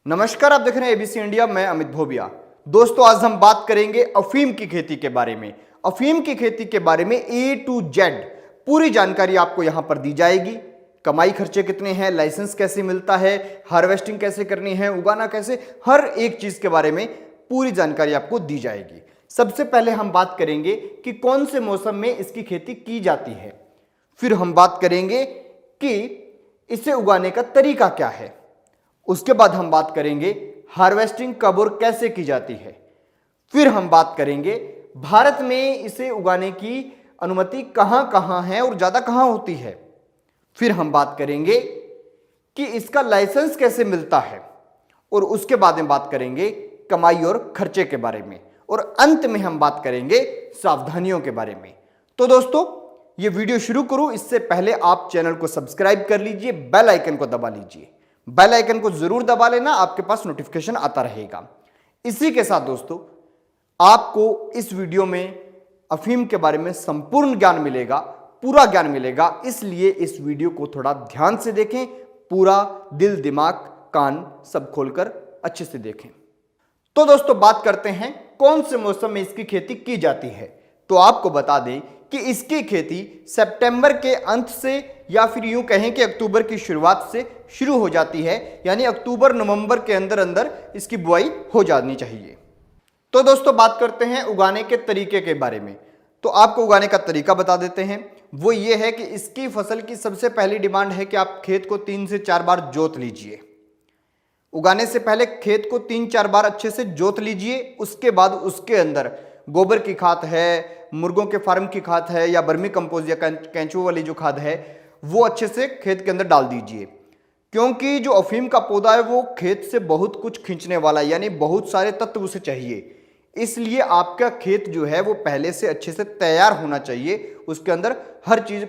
नमस्कार, आप देख रहे हैं एबीसी इंडिया। मैं अमित भोबिया। दोस्तों, आज हम बात करेंगे अफीम की खेती के बारे में। अफीम की खेती के बारे में ए टू जेड पूरी जानकारी आपको यहां पर दी जाएगी। कमाई खर्चे कितने हैं, लाइसेंस कैसे मिलता है, हार्वेस्टिंग कैसे करनी है, उगाना कैसे, हर एक चीज के बारे में पूरी जानकारी आपको दी जाएगी। सबसे पहले हम बात करेंगे कि कौन से मौसम में इसकी खेती की जाती है। फिर हम बात करेंगे कि इसे उगाने का तरीका क्या है। उसके बाद हम बात करेंगे हार्वेस्टिंग कब और कैसे की जाती है। फिर हम बात करेंगे भारत में इसे उगाने की अनुमति कहां कहां है और ज्यादा कहां होती है। फिर हम बात करेंगे कि इसका लाइसेंस कैसे मिलता है और उसके बाद में बात करेंगे कमाई और खर्चे के बारे में, और अंत में हम बात करेंगे सावधानियों के बारे में। तो दोस्तों, ये वीडियो शुरू करूं इससे पहले आप चैनल को सब्सक्राइब कर लीजिए, बेल आइकन को दबा लीजिए। बेल आइकन को जरूर दबा लेना, आपके पास नोटिफिकेशन आता रहेगा। इसी के साथ दोस्तों, आपको इस वीडियो में अफीम के बारे में संपूर्ण ज्ञान मिलेगा, पूरा ज्ञान मिलेगा। इसलिए इस वीडियो को थोड़ा ध्यान से देखें, पूरा दिल दिमाग कान सब खोलकर अच्छे से देखें। तो दोस्तों, बात करते हैं कौन से मौसम में इसकी खेती की जाती है। तो आपको बता दें कि इसकी खेती सितंबर के अंत से या फिर यूं कहें कि अक्टूबर की शुरुआत से शुरू हो जाती है, यानी अक्टूबर नवंबर के अंदर अंदर इसकी बुआई हो जानी चाहिए। तो दोस्तों, बात करते हैं उगाने के तरीके के बारे में। तो आपको उगाने का तरीका बता देते हैं। वो ये है कि इसकी फसल की सबसे पहली डिमांड है कि आप खेत को 3 से 4 बार जोत लीजिए। उगाने से पहले खेत को 3-4 बार अच्छे से जोत लीजिए। उसके बाद उसके अंदर गोबर की खाद है, मुर्गों के फार्म की खाद है, या बर्मी कंपोस्ट या केंचुए वाली जो खाद है, वो अच्छे से खेत के अंदर डाल दीजिए। क्योंकि जो अफीम का पौधा है वो खेत से बहुत कुछ खींचने वाला है, यानी बहुत सारे तत्व उसे चाहिए। इसलिए आपका खेत जो है वो पहले से अच्छे से तैयार होना चाहिए। उसके अंदर हर चीज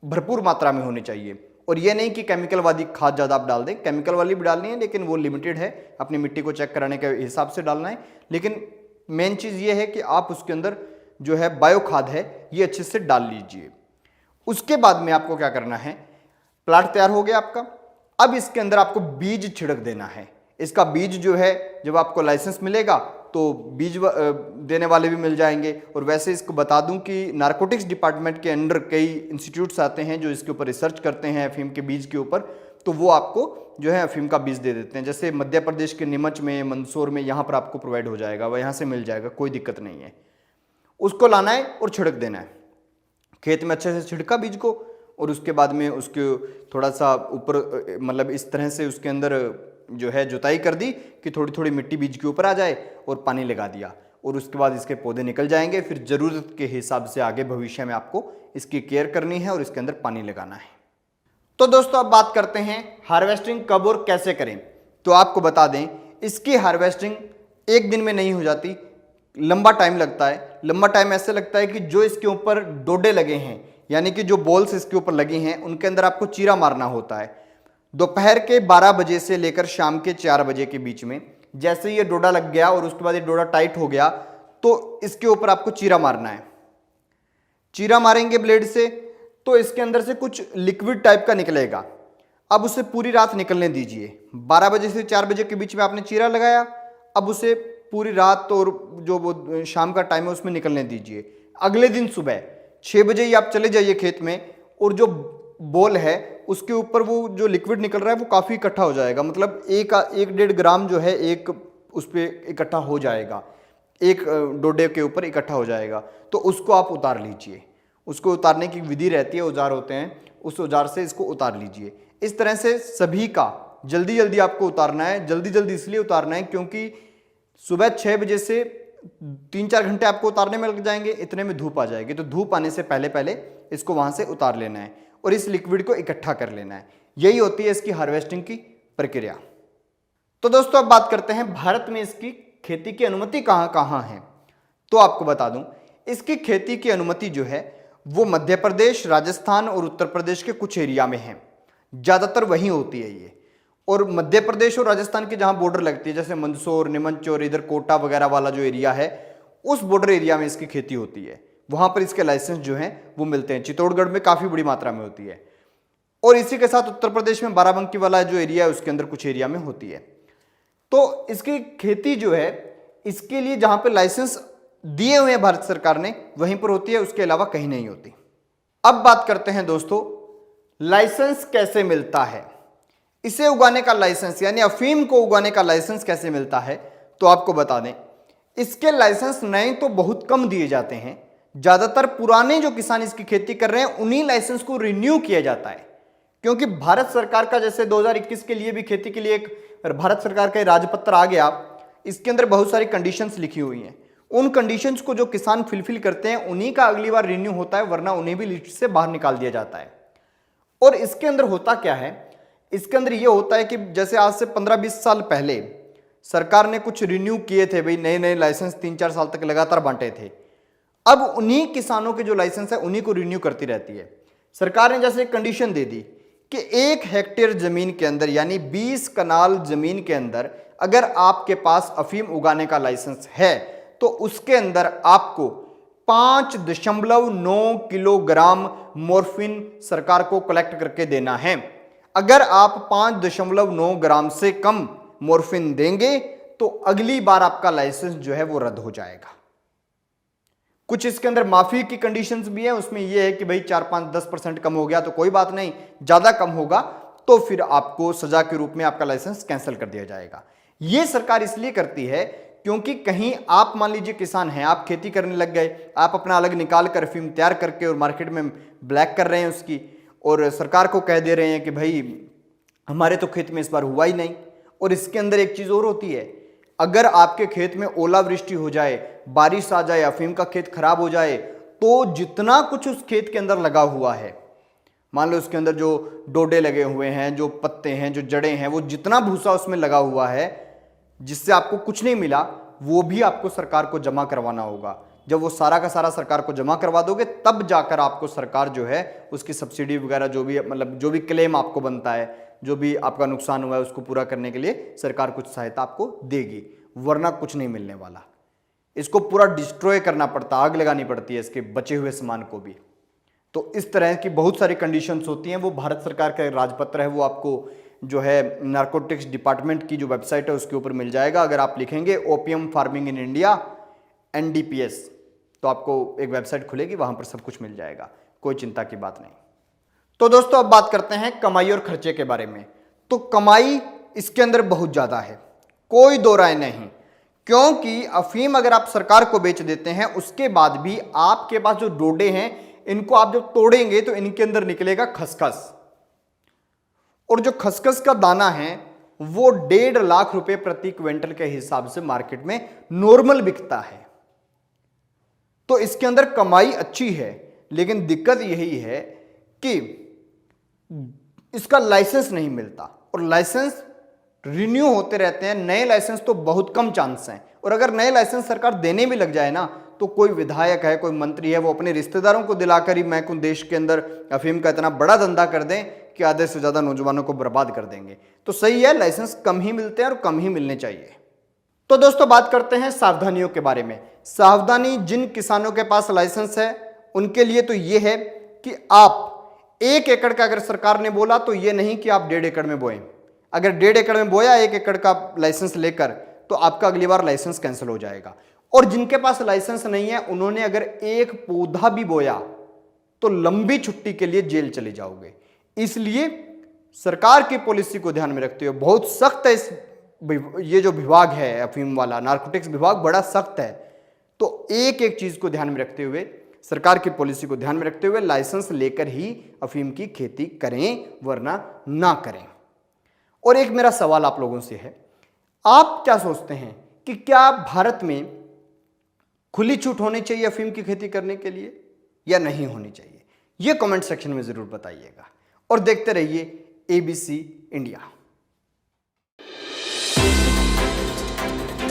भरपूर मात्रा में होनी चाहिए। और ये नहीं कि केमिकल वाली खाद ज़्यादा आप डाल दें, केमिकल वाली भी डालनी है लेकिन वो लिमिटेड है, अपनी मिट्टी को चेक कराने के हिसाब से डालना है। लेकिन मेन चीज़ ये है कि आप उसके अंदर जो है बायो खाद है ये अच्छे से डाल लीजिए। उसके बाद में आपको क्या करना है, प्लांट तैयार हो गया आपका। अब इसके अंदर आपको बीज छिड़क देना है। इसका बीज जो है जब आपको लाइसेंस मिलेगा तो बीज देने वाले भी मिल जाएंगे। और वैसे इसको बता दूं कि नारकोटिक्स डिपार्टमेंट के अंडर कई इंस्टीट्यूट्स आते हैं जो इसके ऊपर रिसर्च करते हैं अफीम के बीज के ऊपर, तो वो आपको जो है अफीम का बीज दे देते हैं। जैसे मध्य प्रदेश के नीमच में, मंदसौर में, यहाँ पर आपको प्रोवाइड हो जाएगा, वह यहाँ से मिल जाएगा, कोई दिक्कत नहीं है। उसको लाना है और छिड़क देना है खेत में, अच्छे से छिड़का बीज को। और उसके बाद में उसके थोड़ा सा ऊपर मतलब इस तरह से उसके अंदर जो है जुताई कर दी कि थोड़ी थोड़ी मिट्टी बीज के ऊपर आ जाए, और पानी लगा दिया। और उसके बाद इसके पौधे निकल जाएंगे। फिर ज़रूरत के हिसाब से आगे भविष्य में आपको इसकी केयर करनी है और इसके अंदर पानी लगाना है। तो दोस्तों, अब बात करते हैं हार्वेस्टिंग कब और कैसे करें। तो आपको बता दें, इसकी हार्वेस्टिंग एक दिन में नहीं हो जाती, लंबा टाइम लगता है। लंबा टाइम ऐसे लगता है कि जो इसके ऊपर डोडे लगे हैं, यानी कि जो बॉल्स इसके ऊपर लगी हैं, उनके अंदर आपको चीरा मारना होता है। दोपहर के 12 बजे से लेकर शाम के 4 बजे के बीच में जैसे ये डोडा लग गया और उसके बाद ये डोडा टाइट हो गया, तो इसके ऊपर आपको चीरा मारना है। चीरा मारेंगे ब्लेड से तो इसके अंदर से कुछ लिक्विड टाइप का निकलेगा। अब उसे पूरी रात निकलने दीजिए। 12 बजे से 4 बजे के बीच में आपने चीरा लगाया, अब उसे पूरी रात और जो वो शाम का टाइम है उसमें निकलने दीजिए। अगले दिन सुबह 6 बजे ही आप चले जाइए खेत में, और जो बॉल है उसके ऊपर वो जो लिक्विड निकल रहा है वो काफ़ी इकट्ठा हो जाएगा। मतलब 1-1.5 ग्राम जो है एक उस पर इकट्ठा हो जाएगा, एक डोडे के ऊपर इकट्ठा हो जाएगा। तो उसको आप उतार लीजिए। उसको उतारने की विधि रहती है, औजार होते हैं, उस औजार से इसको उतार लीजिए। इस तरह से सभी का जल्दी जल्दी आपको उतारना है। जल्दी जल्दी इसलिए उतारना है क्योंकि सुबह 6 बजे से 3-4 घंटे आपको उतारने में लग जाएंगे, इतने में धूप आ जाएगी। तो धूप आने से पहले पहले इसको वहां से उतार लेना है और इस लिक्विड को इकट्ठा कर लेना है। यही होती है इसकी हार्वेस्टिंग की प्रक्रिया। तो दोस्तों, अब बात करते हैं भारत में इसकी खेती की अनुमति कहां कहां है। तो आपको बता दूं, इसकी खेती की अनुमति जो है वो मध्य प्रदेश, राजस्थान और उत्तर प्रदेश के कुछ एरिया में है। ज्यादातर वहीं होती है ये। और मध्य प्रदेश और राजस्थान की जहां बॉर्डर लगती है, जैसे मंदसौर, नीमच और इधर कोटा वगैरह वाला जो एरिया है, उस बॉर्डर एरिया में इसकी खेती होती है। वहां पर इसके लाइसेंस जो हैं वो मिलते हैं। चित्तौड़गढ़ में काफी बड़ी मात्रा में होती है। और इसी के साथ उत्तर प्रदेश में बाराबंकी वाला जो एरिया है उसके अंदर कुछ एरिया में होती है। तो इसकी खेती जो है, इसके लिए जहां पे लाइसेंस दिए हुए हैं भारत सरकार ने, वहीं पर होती है, उसके अलावा कहीं नहीं होती। अब बात करते हैं दोस्तों, लाइसेंस कैसे मिलता है। इसे उगाने का लाइसेंस यानी अफीम को उगाने का लाइसेंस कैसे मिलता है, तो आपको बता दें, इसके लाइसेंस नए तो बहुत कम दिए जाते हैं, ज्यादातर पुराने जो किसान इसकी खेती कर रहे हैं उन्हीं लाइसेंस को रिन्यू किया जाता है। क्योंकि भारत सरकार का जैसे 2021 के लिए भी खेती के लिए एक भारत सरकार का राजपत्र आ गया, इसके अंदर बहुत सारी कंडीशंस लिखी हुई हैं। उन कंडीशंस को जो किसान फिलफिल करते हैं उन्हीं का अगली बार रिन्यू होता है, वरना उन्हें भी लिस्ट से बाहर निकाल दिया जाता है। और इसके अंदर होता क्या है, इसके अंदर यह होता है कि जैसे आज से 15-20 साल पहले सरकार ने कुछ रिन्यू किए थे, भाई नए नए लाइसेंस 3-4 साल तक लगातार बांटे थे। अब उन्हीं किसानों के जो लाइसेंस है उन्हीं को रिन्यू करती रहती है। सरकार ने जैसे एक कंडीशन दे दी कि 1 हेक्टेयर जमीन के अंदर यानी 20 कनाल जमीन के अंदर अगर आपके पास अफीम उगाने का लाइसेंस है तो उसके अंदर आपको 5.9 किलोग्राम मोर्फिन सरकार को कलेक्ट करके देना है। अगर आप 5.9 ग्राम से कम मोर्फिन देंगे तो अगली बार आपका लाइसेंस जो है वो रद्द हो जाएगा। कुछ इसके अंदर माफी की कंडीशंस भी है, उसमें यह है कि भाई 4-5-10% कम हो गया तो कोई बात नहीं, ज्यादा कम होगा तो फिर आपको सजा के रूप में आपका लाइसेंस कैंसिल कर दिया जाएगा। यह सरकार इसलिए करती है क्योंकि कहीं आप मान लीजिए किसान हैं, आप खेती करने लग गए, आप अपना अलग निकाल कर अफीम तैयार करके और मार्केट में ब्लैक कर रहे हैं उसकी, और सरकार को कह दे रहे हैं कि भाई हमारे तो खेत में इस बार हुआ ही नहीं। और इसके अंदर एक चीज और होती है, अगर आपके खेत में ओलावृष्टि हो जाए, बारिश आ जाए, अफीम का खेत खराब हो जाए, तो जितना कुछ उस खेत के अंदर लगा हुआ है, मान लो उसके अंदर जो डोडे लगे हुए हैं, जो पत्ते हैं, जो जड़ें हैं, वो जितना भूसा उसमें लगा हुआ है जिससे आपको कुछ नहीं मिला, वो भी आपको सरकार को जमा करवाना होगा। जब वो सारा का सारा सरकार को जमा करवा दोगे तब जाकर आपको सरकार जो है उसकी सब्सिडी वगैरह जो भी मतलब जो भी क्लेम आपको बनता है, जो भी आपका नुकसान हुआ है उसको पूरा करने के लिए सरकार कुछ सहायता आपको देगी, वरना कुछ नहीं मिलने वाला। इसको पूरा डिस्ट्रॉय करना पड़ता, आग लगानी पड़ती है इसके बचे हुए सामान को भी। तो इस तरह की बहुत सारी कंडीशंस होती हैं। वो भारत सरकार का राजपत्र है, वो आपको जो है नारकोटिक्स डिपार्टमेंट की जो वेबसाइट है उसके ऊपर मिल जाएगा। अगर आप लिखेंगे opium farming in India NDPS तो आपको एक वेबसाइट खुलेगी, वहां पर सब कुछ मिल जाएगा, कोई चिंता की बात नहीं। तो दोस्तों अब बात करते हैं कमाई और खर्चे के बारे में। तो कमाई इसके अंदर बहुत ज्यादा है, कोई दो राय नहीं, क्योंकि अफीम अगर आप सरकार को बेच देते हैं उसके बाद भी आपके पास जो डोडे हैं इनको आप जब तोड़ेंगे तो इनके अंदर निकलेगा खसखस, और जो खसखस का दाना है वो 1.5 लाख रुपए प्रति क्विंटल के हिसाब से मार्केट में नॉर्मल बिकता है। तो इसके अंदर कमाई अच्छी है, लेकिन दिक्कत यही है कि इसका लाइसेंस नहीं मिलता, और लाइसेंस रिन्यू होते रहते हैं, नए लाइसेंस तो बहुत कम चांस हैं। और अगर नए लाइसेंस सरकार देने भी लग जाए ना तो कोई विधायक है, कोई मंत्री है, वो अपने रिश्तेदारों को दिलाकर ही मैं देश के अंदर अफीम का इतना बड़ा धंधा कर दें कि आधे से ज्यादा नौजवानों को बर्बाद कर देंगे। तो सही है, लाइसेंस कम ही मिलते हैं और कम ही मिलने चाहिए। तो दोस्तों बात करते हैं सावधानियों के बारे में। सावधानी जिन किसानों के पास लाइसेंस है उनके लिए तो यह है कि आप 1 एकड़ का अगर सरकार ने बोला तो यह नहीं कि आप 1.5 एकड़ में बोएं। अगर 1.5 एकड़ में बोया 1 एकड़ का लाइसेंस लेकर तो आपका अगली बार लाइसेंस कैंसिल हो जाएगा। और जिनके पास लाइसेंस नहीं है उन्होंने अगर एक पौधा भी बोया तो लंबी छुट्टी के लिए जेल चले जाओगे। इसलिए सरकार की पॉलिसी को ध्यान में रखते हुए बहुत सख्त है ये जो विभाग है अफीम वाला, नारकोटिक्स विभाग बड़ा सख्त है। तो एक एक चीज को ध्यान में रखते हुए, सरकार की पॉलिसी को ध्यान में रखते हुए लाइसेंस लेकर ही अफीम की खेती करें, वरना ना करें। और एक मेरा सवाल आप लोगों से है, आप क्या सोचते हैं कि क्या भारत में खुली छूट होनी चाहिए अफीम की खेती करने के लिए या नहीं होनी चाहिए? यह कमेंट सेक्शन में जरूर बताइएगा और देखते रहिए ABC इंडिया।